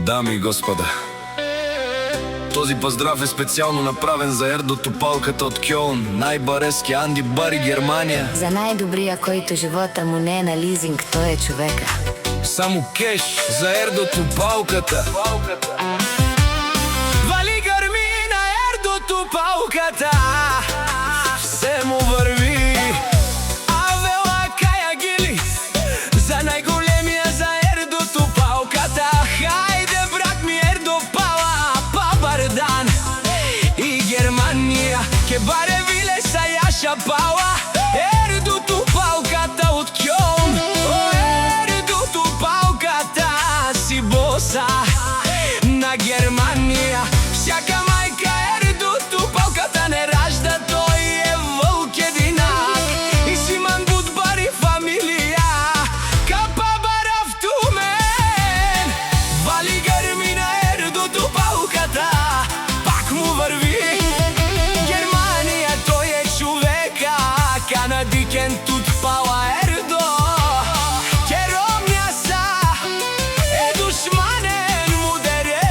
Дами и господа, този поздрав е специално направен за Ердо Топалката от Кьолн, најбарески Анди Бари, Германија. За најдобрија којто живота му не е на лизинг, тој е човека. Само кеш за Ердо Топалката. Вали грми на Ердо Топалката, се му върви. Авела каја гили за најголемија за Ердо Топалката. Хајде брат ми Ердо пала, пабардан и Германија ке баре виле са јаша пала. Ердо Топалката од Кьолн, Ердо Топалката си боса на Германија. Всяка мајка Ердо Топалката не ражда, тој е вълк единак и Симан Будбари фамилија капа барав тумен. Вали грми на Ердо Топалката, пак му върви. Германија тој е човека, канадикен тут пала Ердо. Керомњаса е душманен мудере.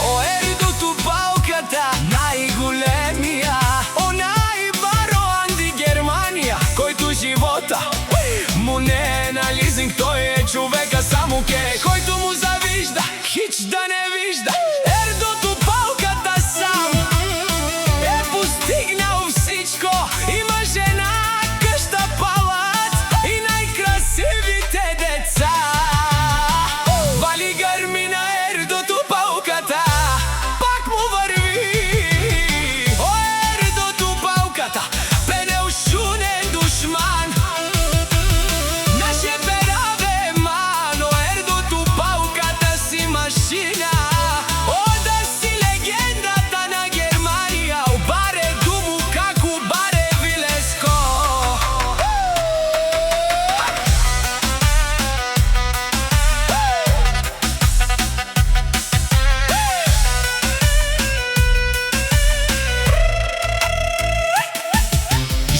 О Ердо Топалката, најголемија, онај баро Анди Германија, којто живота му не е на лизинг, тој е човека само ке, којто му завижда, хич да не вижда. Ердо Топалката сам е постигнал всичко, има жена, къща, палац и најкрасивите деца. Вали грми на Ердо Топалката, пак му върви. О Ердо Топалката, пенел шунен душман, наше бераве мано. Ердо Топалката си машина, ода си легендата на Германија. Баре думу како баре вилеско.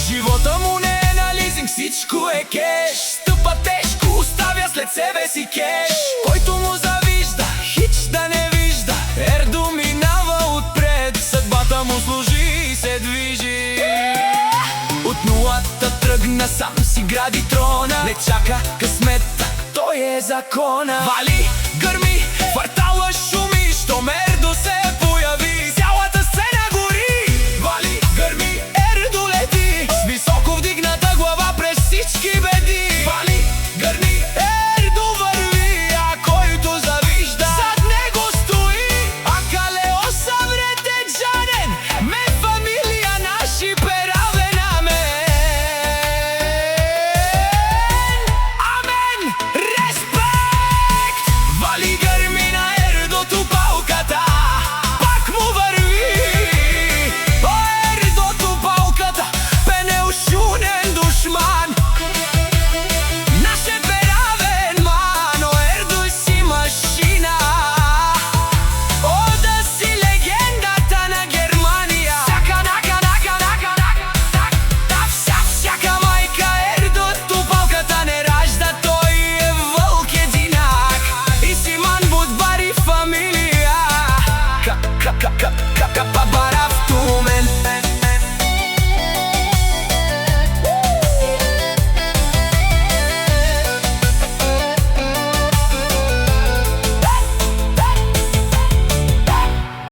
Живота му не е на лизинг, всичко е кеш. Стъпа тежко, оставя след себе си кеш. Който му завижда, хич да не вижда. Ердо минава отпред, съдбата му служи и се движи. От нулата тръгна, сам си гради трона. Не чака късмета, той е закона. Вали гърми, квартала шуми, що ме